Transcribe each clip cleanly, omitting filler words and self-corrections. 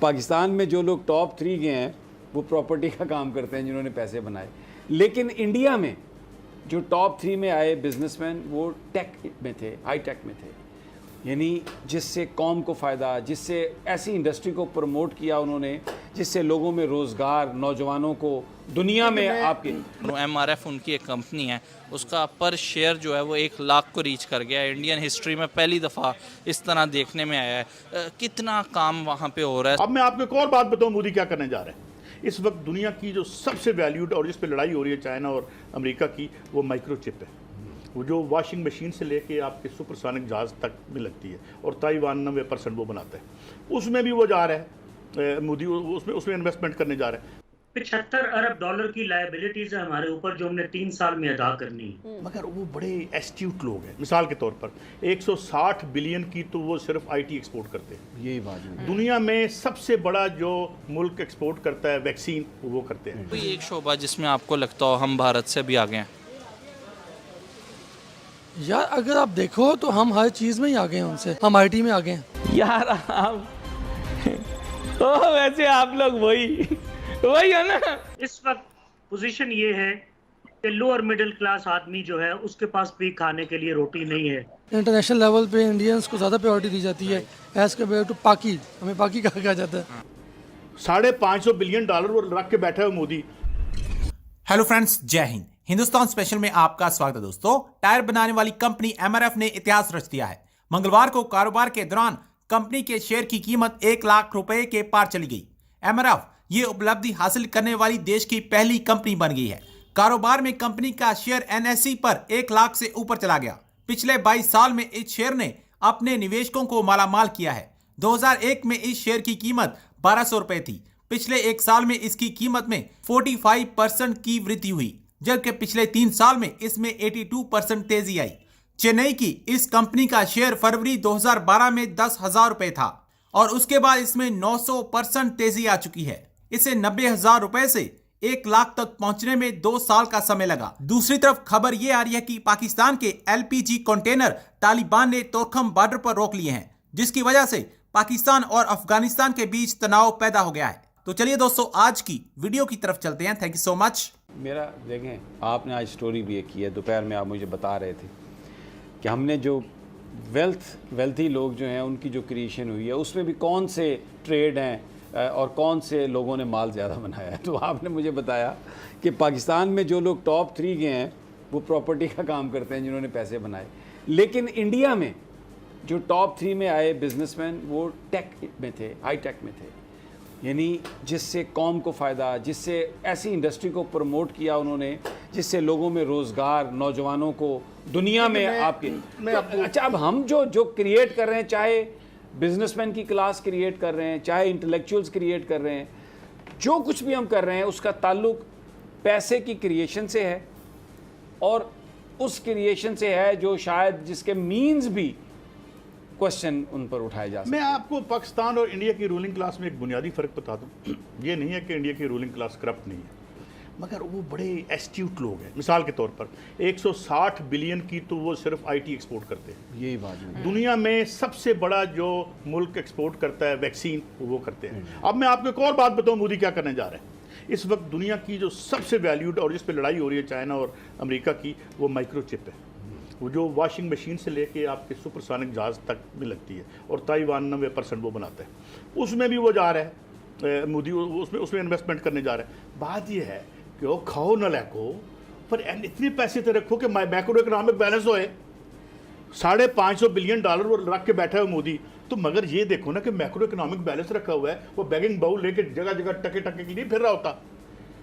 पाकिस्तान में जो लोग टॉप 3 गए हैं वो प्रॉपर्टी का काम करते हैं जिन्होंने पैसे बनाए, लेकिन इंडिया में जो टॉप 3 में आए बिजनेसमैन वो टेक में थे, हाई टेक में थे, यानी जिससे कौम को फ़ायदा, जिससे ऐसी इंडस्ट्री को प्रमोट किया उन्होंने जिससे लोगों में रोज़गार, नौजवानों को दुनिया में आपके MRF उनकी एक कंपनी है, उसका पर शेयर जो है वो 1 लाख को रीच कर गया है। इंडियन हिस्ट्री में पहली दफ़ा इस तरह देखने में आया है। कितना काम वहाँ पे हो रहा है। अब मैं आपको एक और बात बताऊँ, मोदी क्या करने जा रहे हैं। इस वक्त दुनिया की जो सबसे वैल्यूड और जिस पे लड़ाई हो रही है चाइना और अमेरिका की, वो माइक्रोचिप है। वो जो वॉशिंग मशीन से लेके आपके सुपरसोनिक जहाज़ तक में लगती है, और ताइवान 90% वो बनाता है। उसमें भी वो जा रहा है, मोदी उसमें इन्वेस्टमेंट करने जा रहा है। 75 अरब डॉलर की लायबिलिटीज है हमारे ऊपर जो हमने 3 साल में अदा करनी है। मगर वो बड़े एस्ट्यूट लोग हैं। मिसाल के तौर पर 160 बिलियन की तो वो सिर्फ IT एक्सपोर्ट करते हैं। यही बात है। दुनिया में सबसे बड़ा जो मुल्क एक्सपोर्ट करता है वैक्सीन, वो करते हैं। कोई एक शोबा जिसमें आपको लगता हो हम भारत से भी आगे हैं? यार अगर आप देखो तो हम हर चीज़ में ही आगे हैं उनसे, हम IT में आगे हैं। यार आप वैसे आप लोग वही है ना। इस वक्त पोजीशन ये है कि लोअर मिडिल क्लास आदमी जो है उसके पास भी खाने के लिए रोटी नहीं है। इंटरनेशनल लेवल पे इंडियंस को ज़्यादा प्रायोरिटी दी जाती है एज कम्पेयर टू पाकि, हमें पाकि कहा जाता है। $550 बिलियन वो रख के बैठा है मोदी। हेलो फ्रेंड्स, जय हिंद। हिंदुस्तान स्पेशल में आपका स्वागत है। दोस्तों, टायर बनाने वाली कंपनी MRF ने इतिहास रच दिया है। मंगलवार को कारोबार के दौरान कंपनी के शेयर की कीमत 1 लाख रुपए के पार चली गई। MRF ये उपलब्धि हासिल करने वाली देश की पहली कंपनी बन गई है। कारोबार में कंपनी का शेयर NSE पर 1 लाख से ऊपर चला गया। पिछले 22 साल में इस शेयर ने अपने निवेशकों को मालामाल किया है। 2001 में इस शेयर की कीमत 1200 रुपए थी। पिछले 1 साल में इसकी कीमत में 45% की वृद्धि हुई, जबकि पिछले 3 साल में इसमें 82% तेजी आई। चेन्नई की इस कंपनी का शेयर फरवरी 2012 में 10,000 रुपए था और उसके बाद इसमें 900% तेजी आ चुकी है। इसे 90,000 रुपए से 1 लाख तक पहुंचने में 2 साल का समय लगा। दूसरी तरफ खबर ये आ रही है कि पाकिस्तान के LPG कंटेनर तालिबान ने तोरखम बॉर्डर पर रोक लिए हैं, जिसकी वजह से पाकिस्तान और अफगानिस्तान के बीच तनाव पैदा हो गया है। तो चलिए दोस्तों, आज की वीडियो की तरफ चलते हैं। Thank you so much. मेरा देखें, आपने आज स्टोरी भी एक की है, दोपहर में आप मुझे बता रहे थे कि हमने जो वेल्थी लोग जो हैं उनकी जो क्रिएशन हुई है उसमें भी कौन से ट्रेड हैं और कौन से लोगों ने माल ज़्यादा बनाया है। तो आपने मुझे बताया कि पाकिस्तान में जो लोग टॉप 3 गए हैं वो प्रॉपर्टी का काम करते हैं जिन्होंने पैसे बनाए, लेकिन इंडिया में जो टॉप 3 में आए बिजनेसमैन वो टेक में थे, हाई टेक में थे, यानी जिससे कौम को फ़ायदा, जिससे ऐसी इंडस्ट्री को प्रमोट किया उन्होंने जिससे लोगों में रोज़गार, नौजवानों को दुनिया में आपके अच्छा, अब हम जो क्रिएट कर रहे हैं, चाहे बिजनेसमैन की क्लास क्रिएट कर रहे हैं, चाहे इंटेलेक्चुअल्स क्रिएट कर रहे हैं, जो कुछ भी हम कर रहे हैं उसका ताल्लुक पैसे की क्रिएशन से है और उस क्रिएशन से है जो शायद जिसके मीन्स भी क्वेश्चन उन पर उठाए जा सकते मैं हैं। आपको पाकिस्तान और इंडिया की रूलिंग क्लास में एक बुनियादी फ़र्क बता दूं। ये नहीं है कि इंडिया की रूलिंग क्लास करप्ट नहीं है, मगर वो बड़े एस्ट्यूट लोग हैं। मिसाल के तौर पर 160 बिलियन की तो वो सिर्फ IT एक्सपोर्ट करते हैं। यही बात है। दुनिया में सबसे बड़ा जो मुल्क एक्सपोर्ट करता है वैक्सीन, वो करते हैं। अब मैं आपको एक और बात बताऊँ, मोदी क्या करने जा रहे हैं। इस वक्त दुनिया की जो सबसे वैल्यूड और जिस पे लड़ाई हो रही है चाइना और अमेरिका की, वो माइक्रोचिप है। वो जो वॉशिंग मशीन से लेके आपके सुपरसोनिक जहाज़ तक में लगती है, और ताइवान 90% वो बनाता है। उसमें भी वो जा रहा है, मोदी उसमें इन्वेस्टमेंट करने जा रहा है। बात ये है कि वो खाओ न लैको, पर इतने पैसे तो रखो कि मैक्रो इकोनॉमिक बैलेंस होए। $550 बिलियन वो रख के बैठा है मोदी। तो मगर ये देखो ना कि मैक्रो इकोनॉमिक बैलेंस रखा हुआ है, वो बैगिंग बाउल लेके जगह जगह टके टके के लिए फिर रहा होता।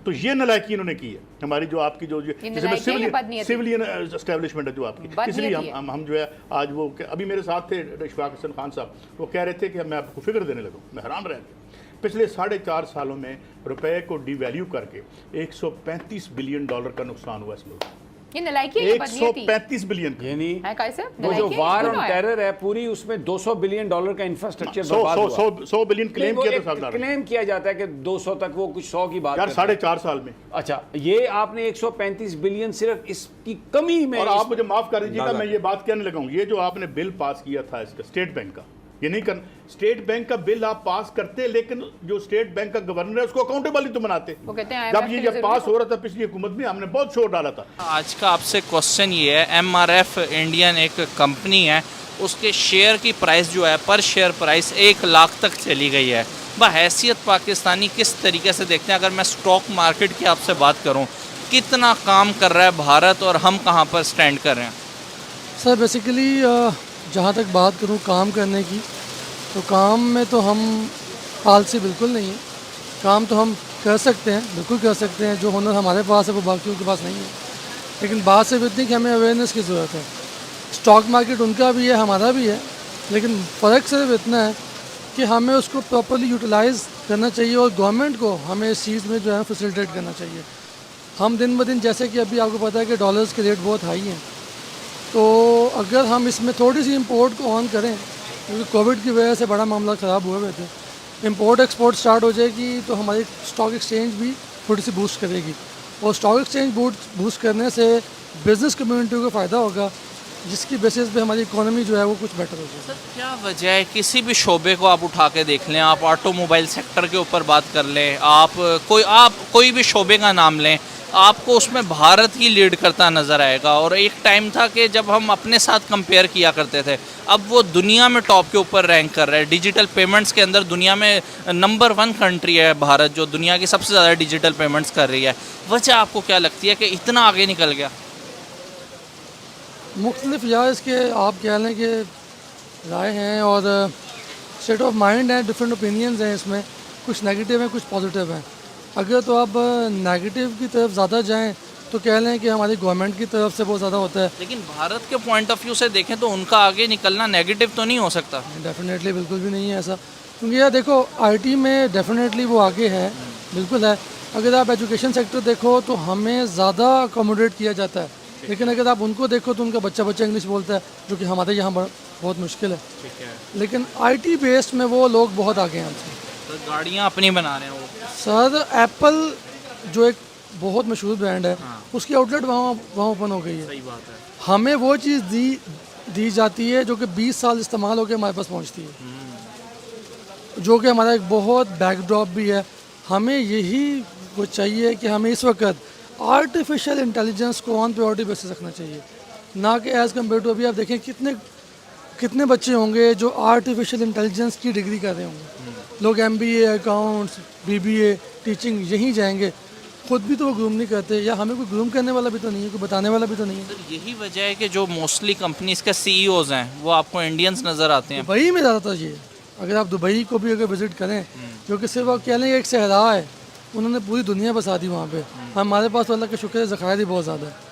तो ये नलायकी इन्होंने की है हमारी, जो आपकी जो सिविलियन एस्टेब्लिशमेंट है जो आपकी। इसलिए हम जो है आज वो अभी मेरे साथ थे इशफाक हसन खान साहब, वो कह रहे थे कि मैं आपको फिक्र देने लगा। मैं हैरान रह गया। पिछले 4.5 सालों में रुपए को डिवैल्यू करके $135 बिलियन का नुकसान हुआ इस मुल्क में। ये नलायकी है, 135 बिलियन, यानी है कैसे? वो जो वार ऑन टेरर है पूरी, उसमें $200 बिलियन का इंफ्रास्ट्रक्चर बर्बाद हुआ। 100 बिलियन क्लेम किया जाता है कि 200 तक, वो कुछ 100 की बात यार 4.5 साल में। अच्छा, ये आपने 135 बिलियन सिर्फ इसकी कमी में। और आप मुझे माफ कर दीजिएगा, मैं ये बात कहने लगा हूँ, ये जो आपने बिल पास किया था इसका स्टेट बैंक का, ये नहीं करना। स्टेट बैंक का बिल आप पास करते, लेकिन जो स्टेट बैंक का गवर्नर है उसको अकाउंटेबल ही तो बनाते। वो कहते हैं जब ये जब पास हो रहा था पिछली हुकूमत में, हमने बहुत शोर डाला था। आज का आपसे क्वेश्चन ये है, MRF इंडियन एक कंपनी है, उसके शेयर की प्राइस जो है पर शेयर प्राइस 1 लाख तक चली गई है। बहैसियत पाकिस्तानी किस तरीके से देखते हैं? अगर मैं स्टॉक मार्केट की आपसे बात करूं, कितना काम कर रहा है भारत और हम कहां पर स्टैंड कर रहे हैं? सर बेसिकली जहाँ तक बात करूँ काम करने की, तो काम में तो हम आलसी बिल्कुल नहीं है। काम तो हम कर सकते हैं, बिल्कुल कर सकते हैं। जो हुनर हमारे पास है वो बाकियों के पास नहीं है। लेकिन बात सिर्फ इतनी कि हमें अवेयरनेस की ज़रूरत है। स्टॉक मार्केट उनका भी है, हमारा भी है, लेकिन फ़र्क सिर्फ इतना है कि हमें उसको प्रॉपर्ली यूटिलाइज़ करना चाहिए और गवर्नमेंट को हमें इस चीज़ में जो है फैसिलिटेट करना चाहिए। हम दिन ब दिन, जैसे कि अभी आपको पता है कि डॉलर्स के रेट बहुत हाई हैं, तो अगर हम इसमें थोड़ी सी इंपोर्ट को ऑन करें, क्योंकि कोविड की वजह से बड़ा मामला ख़राब हुए हुए थे, इंपोर्ट एक्सपोर्ट स्टार्ट हो जाएगी तो हमारी स्टॉक एक्सचेंज भी थोड़ी सी बूस्ट करेगी, और स्टॉक एक्सचेंज बूस्ट करने से बिज़नेस कम्युनिटी को फ़ायदा होगा, जिसकी बेसिस पे हमारी इकोनॉमी जो है वो कुछ बेटर हो जाएगी। सर क्या वजह है? किसी भी शोबे को आप उठा के देख लें, आप ऑटोमोबाइल सेक्टर के ऊपर बात कर लें, आप कोई भी शोबे का नाम लें, आपको उसमें भारत ही लीड करता नज़र आएगा। और एक टाइम था कि जब हम अपने साथ कंपेयर किया करते थे, अब वो दुनिया में टॉप के ऊपर रैंक कर रहा है। डिजिटल पेमेंट्स के अंदर दुनिया में नंबर 1 कंट्री है भारत, जो दुनिया की सबसे ज़्यादा डिजिटल पेमेंट्स कर रही है। वजह आपको क्या लगती है कि इतना आगे निकल गया? मुख्तलिफ या इसके आप कह लें कि राय हैं और स्टेट ऑफ माइंड है, डिफरेंट ओपिनियंस हैं इसमें, कुछ नेगेटिव हैं कुछ पॉजिटिव हैं। अगर तो आप नेगेटिव की तरफ ज़्यादा जाएं तो कह लें कि हमारी गवर्नमेंट की तरफ से बहुत ज़्यादा होता है। लेकिन भारत के पॉइंट ऑफ व्यू से देखें तो उनका आगे निकलना नेगेटिव तो नहीं हो सकता? डेफिनेटली बिल्कुल भी नहीं है ऐसा, क्योंकि यार देखो आईटी में डेफिनेटली वो आगे है, बिल्कुल है। अगर आप एजुकेशन सेक्टर देखो तो हमें ज़्यादा अकोमोडेट किया जाता है, लेकिन अगर आप उनको देखो तो उनका बच्चा इंग्लिश बोलता है, जो कि हमारे यहाँ बहुत मुश्किल है। लेकिन आईटी बेस्ड में वो लोग बहुत आगे हैं हमसे। तो गाड़ियाँ अपनी बना रहे हैं वो। सर एप्पल जो एक बहुत मशहूर ब्रांड है, उसकी आउटलेट वहाँ ओपन हो गई है। सही बात है। हमें वो चीज़ दी जाती है जो कि 20 साल इस्तेमाल होकर हमारे पास पहुँचती है, जो कि हमारा एक बहुत बैकड्रॉप भी है। हमें यही वो चाहिए कि हमें इस वक्त आर्टिफिशियल इंटेलिजेंस को ऑन प्रायोरिटी बेसिस रखना चाहिए, ना कि एज़ कम्पेयर टू अभी आप देखें कितने बच्चे होंगे जो आर्टिफिशियल इंटेलिजेंस की डिग्री कर रहे होंगे। लोग MBA, अकाउंट्स, BBA, टीचिंग यहीं जाएंगे, खुद भी तो वो ग्रूम नहीं करते, या हमें कोई ग्रूम करने वाला भी तो नहीं है, कोई बताने वाला भी तो नहीं है। सर यही वजह है कि जो मोस्टली कंपनीज के CEOs हैं वो आपको इंडियंस नज़र आते हैं। दुबई में ज़्यादातर ये, अगर आप दुबई को भी अगर विज़िट करें, जो कि सिर्फ आप कह लें एक सहरा है, उन्होंने पूरी दुनिया बसा दी वहाँ पे। हमारे पास तो अल्लाह का शुक्र है ज़खायर ही बहुत ज़्यादा है।